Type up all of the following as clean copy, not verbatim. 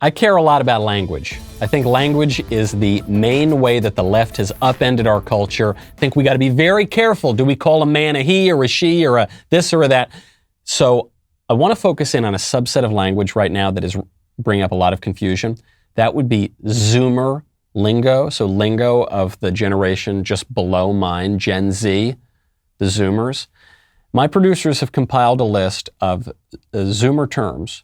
I care a lot about language. I think language is the main way that the left has upended our culture. I think we got to be very careful. Do we call a man a he or a she or a this or a that? So I want to focus in on a subset of language right now that is bringing up a lot of confusion. That would be Zoomer lingo. So lingo of the generation just below mine, Gen Z, the Zoomers. My producers have compiled a list of Zoomer terms.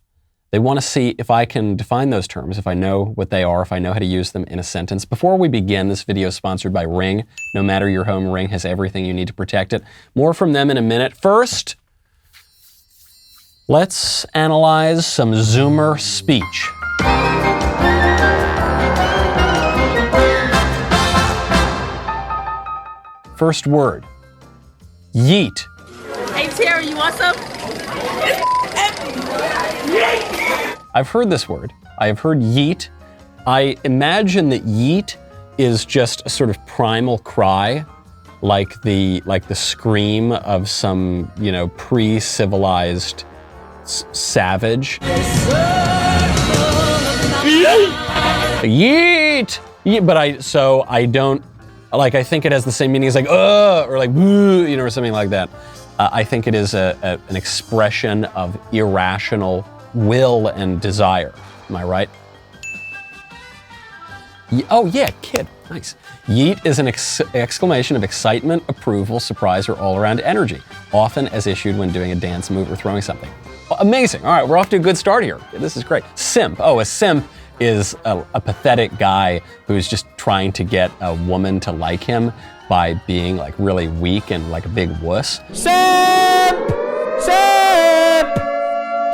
They want to see if I can define those terms, if I know what they are, if I know how to use them in a sentence. Before we begin, this video is sponsored by Ring. No matter your home, Ring has everything you need to protect it. More from them in a minute. First, let's analyze some Zoomer speech. First word, yeet. Hey Terry, you want some? I've heard this word. I have heard yeet. I imagine that yeet is just a sort of primal cry, like the scream of some, pre-civilized savage. Yeet! But I don't, I think it has the same meaning as or woo, or something like that. I think it is an expression of irrational will and desire. Am I right? Oh yeah, kid, nice. Yeet is an exclamation of excitement, approval, surprise, or all-around energy, often as issued when doing a dance move or throwing something. Amazing, all right, we're off to a good start here. This is great. Simp, a simp is a pathetic guy who's just trying to get a woman to like him by being really weak and like a big wuss. Simp! Simp!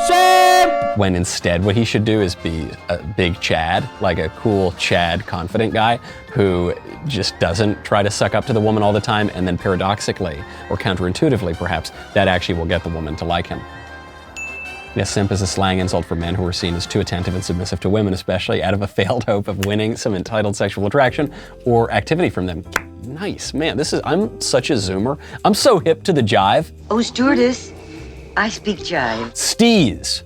Simp! When instead what he should do is be a big Chad, like a cool Chad confident guy who just doesn't try to suck up to the woman all the time, and then paradoxically, or counterintuitively perhaps, that actually will get the woman to like him. Yes, simp is a slang insult for men who are seen as too attentive and submissive to women, especially out of a failed hope of winning some entitled sexual attraction or activity from them. Nice, man, I'm such a Zoomer. I'm so hip to the jive. Oh, stewardess, I speak jive. Steez.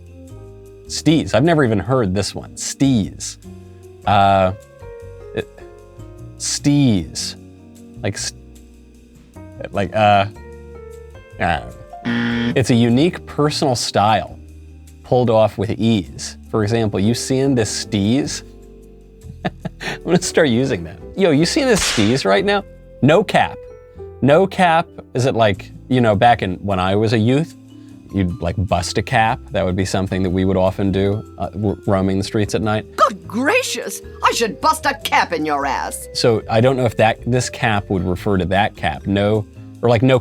Steez, I've never even heard this one. Steez. Steez. It's a unique personal style pulled off with ease. For example, you seeing this steez? I'm gonna start using that. Yo, you seeing this steez right now? No cap. No cap, is it back in when I was a youth, you'd bust a cap? That would be something that we would often do, roaming the streets at night. Good gracious, I should bust a cap in your ass. So I don't know if this cap would refer to that cap. No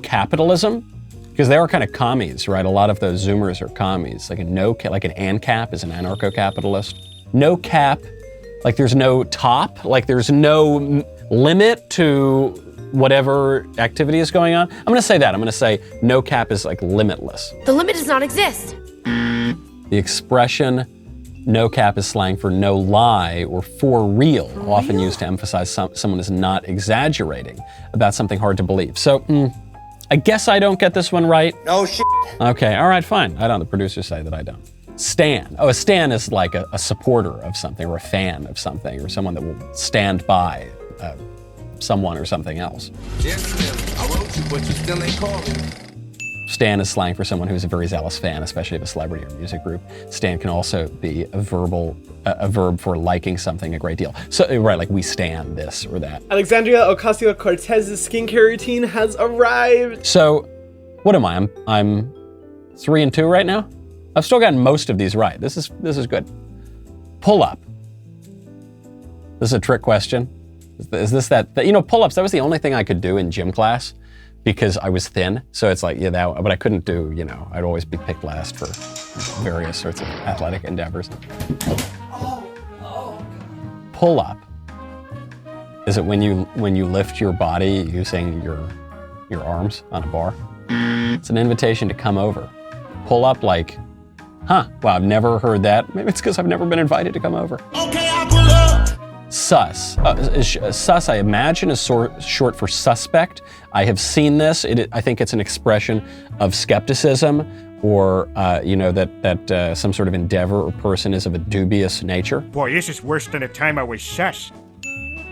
capitalism? Because they are kind of commies, right? A lot of those Zoomers are commies. Like an ANCAP is an anarcho-capitalist. No cap, there's no top, there's no limit to whatever activity is going on. I'm gonna say that. I'm gonna say no cap is limitless. The limit does not exist. The expression no cap is slang for no lie or for real, often used to emphasize someone is not exaggerating about something hard to believe. So, I guess I don't get this one right. No shit. Okay, all right, fine. I don't. The producers say that I don't. Stan. A stan is like a supporter of something or a fan of something or someone that will stand by someone or something else. Yes, Slim. I wrote you, but you still ain't calling. Stan is slang for someone who's a very zealous fan, especially of a celebrity or music group. Stan can also be a verb for liking something a great deal. So, right, we stan this or that. Alexandria Ocasio-Cortez's skincare routine has arrived. So, what am I? I'm 3 and 2 right now? I've still gotten most of these right. This is good. Pull up. This is a trick question. Is this that pull-ups, that was the only thing I could do in gym class because I was thin. So it's but I couldn't do, I'd always be picked last for various sorts of athletic endeavors. Pull up. Is it when you lift your body using your arms on a bar? It's an invitation to come over. Pull up wow, I've never heard that. Maybe it's because I've never been invited to come over. Okay, I'll pull up. Sus. Sus, I imagine, is short for suspect. I have seen this. I think it's an expression of skepticism or that some sort of endeavor or person is of a dubious nature. Boy, this is worse than the time I was sus.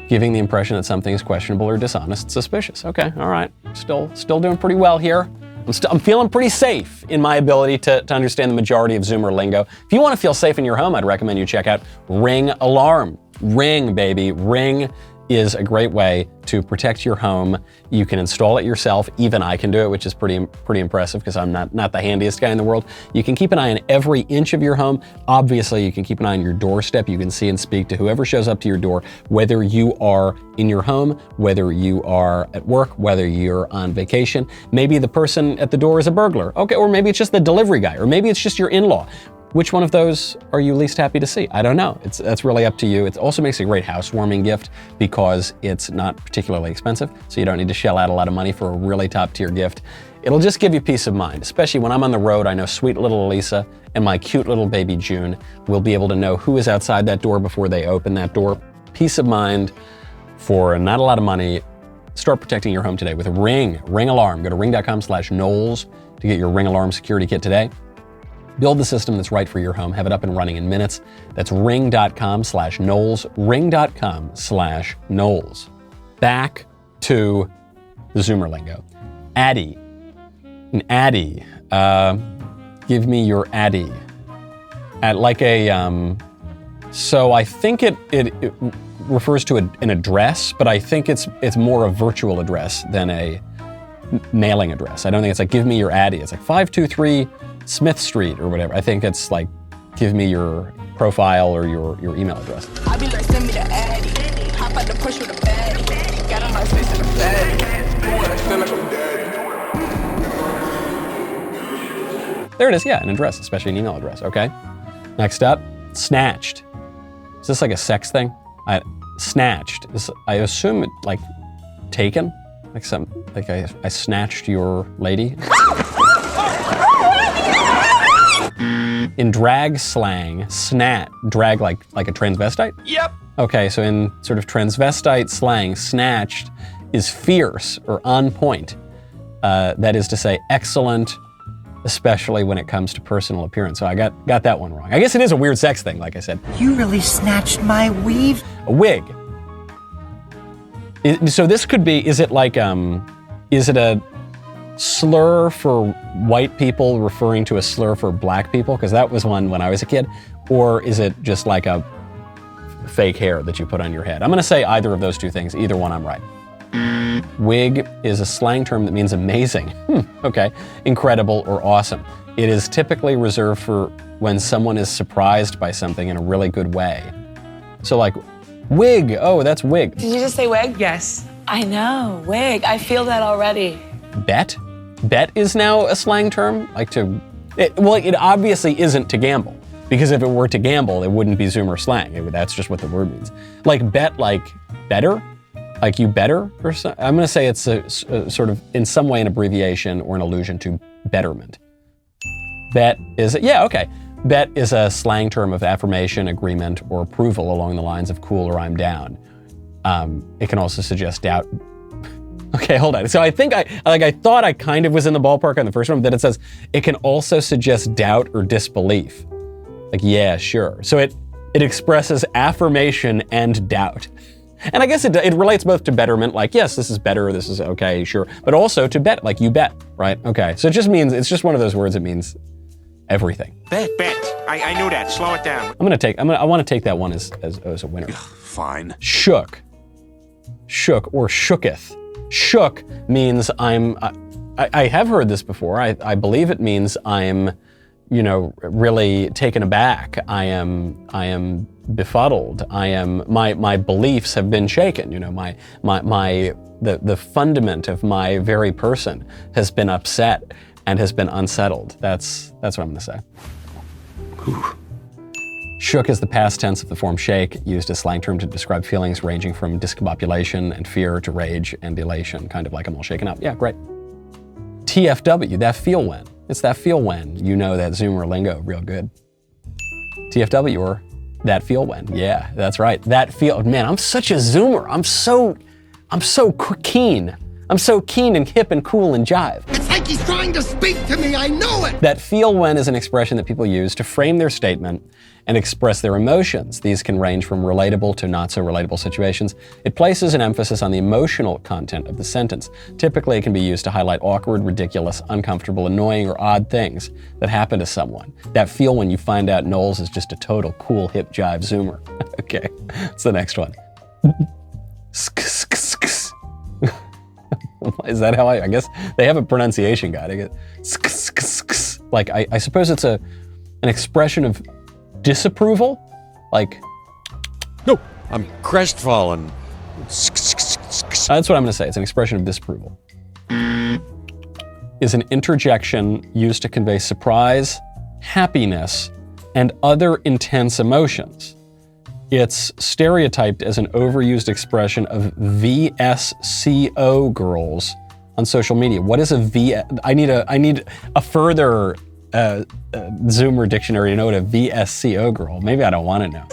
Giving the impression that something is questionable or dishonest, suspicious. Okay, all right. Still doing pretty well here. I'm feeling pretty safe in my ability to understand the majority of Zoomer lingo. If you want to feel safe in your home, I'd recommend you check out Ring Alarm. Ring, baby. Ring is a great way to protect your home. You can install it yourself. Even I can do it, which is pretty impressive because I'm not the handiest guy in the world. You can keep an eye on every inch of your home. Obviously, you can keep an eye on your doorstep. You can see and speak to whoever shows up to your door, whether you are in your home, whether you are at work, whether you're on vacation. Maybe the person at the door is a burglar. Okay, or maybe it's just the delivery guy, or maybe it's just your in-law. Which one of those are you least happy to see? I don't know. That's really up to you. It also makes a great housewarming gift because it's not particularly expensive, so you don't need to shell out a lot of money for a really top-tier gift. It'll just give you peace of mind, especially when I'm on the road. I know sweet little Elisa and my cute little baby June will be able to know who is outside that door before they open that door. Peace of mind for not a lot of money. Start protecting your home today with a Ring Alarm. Go to ring.com/Knowles to get your Ring Alarm security kit today. Build the system that's right for your home. Have it up and running in minutes. That's ring.com/Knowles, ring.com/Knowles. Back to the Zoomer lingo. Addy. An Addy. Give me your Addy. So I think it refers to an address, but I think it's more a virtual address than a mailing address. I don't think it's like, give me your Addy. It's like 523 Smith Street or whatever. I think it's like, give me your profile or your email address. I be like, send me the Addy. Hop out the push with a baddie. Got a nice face in the fatty. There it is, yeah, an address, especially an email address, okay? Next up, Snatched. Is this like a sex thing? Snatched. I assume it like taken? Like I snatched your lady? In drag slang, drag like a transvestite? Yep. Okay, so in sort of transvestite slang, snatched is fierce or on point. That is to say, excellent, especially when it comes to personal appearance. So I got that one wrong. I guess it is a weird sex thing, like I said. You really snatched my weave. A wig. So this could be, is it a slur for white people referring to a slur for black people? Because that was one when I was a kid. Or is it just like a fake hair that you put on your head? I'm gonna say either of those two things. Either one, I'm right. Wig is a slang term that means amazing. Okay. Incredible or awesome. It is typically reserved for when someone is surprised by something in a really good way. So like, wig, oh, that's wig. Did you just say wig? Yes. I know, wig. I feel that already. Bet? Bet is now a slang term? It obviously isn't to gamble. Because if it were to gamble, it wouldn't be Zoomer slang. That's just what the word means. Like bet, like better? Like you better? Or something? I'm gonna say it's a sort of, in some way, an abbreviation or an allusion to betterment. Bet is, yeah, okay. Bet is a slang term of affirmation, agreement, or approval along the lines of cool or I'm down. It can also suggest doubt. Okay, hold on. So I think I thought I kind of was in the ballpark on the first one, but then it says it can also suggest doubt or disbelief. Like, yeah, sure. So it expresses affirmation and doubt. And I guess it relates both to betterment, like, yes, this is better, this is okay, sure. But also to bet, like you bet, right? Okay, so it just means, it's just one of those words that means everything. Bet. I knew that. Slow it down. I want to take that one as a winner. Fine. Shook or shooketh. Shook means I have heard this before. I believe it means I'm, really taken aback. I am befuddled. My beliefs have been shaken. The fundament of my very person has been upset and has been unsettled. That's what I'm gonna say. Whew. Shook is the past tense of the form shake, used as slang term to describe feelings ranging from discombobulation and fear to rage and elation, kind of like I'm all shaken up. Yeah, great. TFW, that feel when. It's that feel when. You know that Zoomer lingo real good. TFW, or that feel when. Yeah, that's right. That feel, man, I'm such a Zoomer. I'm so keen. I'm so keen and hip and cool and jive. It's like he's trying to speak to me. I know it. That feel when is an expression that people use to frame their statement and express their emotions. These can range from relatable to not so relatable situations. It places an emphasis on the emotional content of the sentence. Typically, it can be used to highlight awkward, ridiculous, uncomfortable, annoying, or odd things that happen to someone. That feel when you find out Knowles is just a total cool hip jive zoomer. Okay, what's the next one? Is that how I guess they have a pronunciation guide. I guess. Like, I suppose it's an expression of disapproval? Like, no, I'm crestfallen. That's what I'm gonna say. It's an expression of disapproval. Is an interjection used to convey surprise, happiness, and other intense emotions. It's stereotyped as an overused expression of VSCO girls on social media. What is a V? I need a further Zoomer dictionary to know what a VSCO girl. Maybe I don't want to know.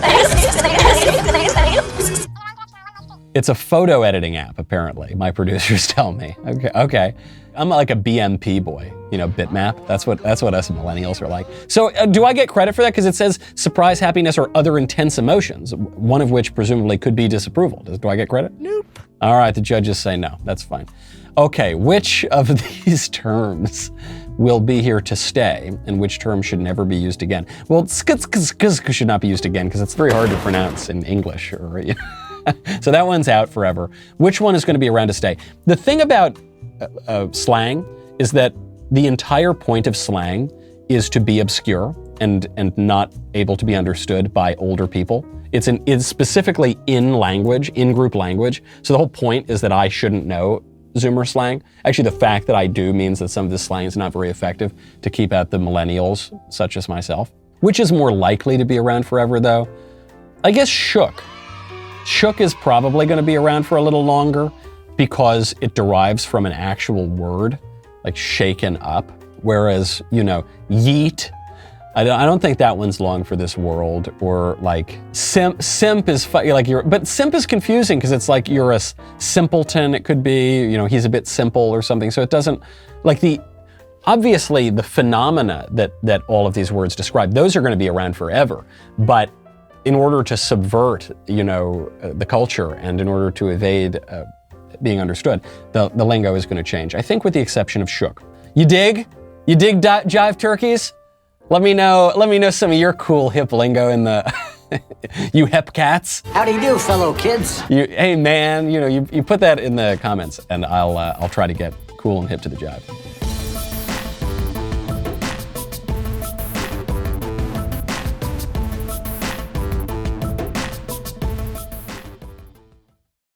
It's a photo editing app, apparently. My producers tell me. Okay. I'm like a BMP boy, bitmap. That's what us millennials are like. So do I get credit for that? Because it says surprise, happiness, or other intense emotions, one of which presumably could be disapproval. Do I get credit? Nope. All right, the judges say no. That's fine. Okay, which of these terms will be here to stay, and which term should never be used again? Well, should not be used again because it's very hard to pronounce in English. So that one's out forever. Which one is going to be around to stay? The thing about slang is that the entire point of slang is to be obscure and not able to be understood by older people. It's specifically in group language. So the whole point is that I shouldn't know Zoomer slang. Actually, the fact that I do means that some of this slang is not very effective to keep out the millennials, such as myself. Which is more likely to be around forever, though? I guess shook. Shook is probably going to be around for a little longer because it derives from an actual word, like shaken up. Whereas, yeet, I don't think that one's long for this world. Or like simp is but simp is confusing because it's like you're a simpleton. It could be, he's a bit simple or something. So it doesn't obviously the phenomena that all of these words describe, those are going to be around forever. But in order to subvert, the culture and in order to evade being understood, the lingo is going to change. I think with the exception of shook. You dig? You dig jive turkeys? Let me know some of your cool hip lingo in the you hep cats. How do you do, fellow kids? Hey man, you put that in the comments and I'll try to get cool and hip to the jive.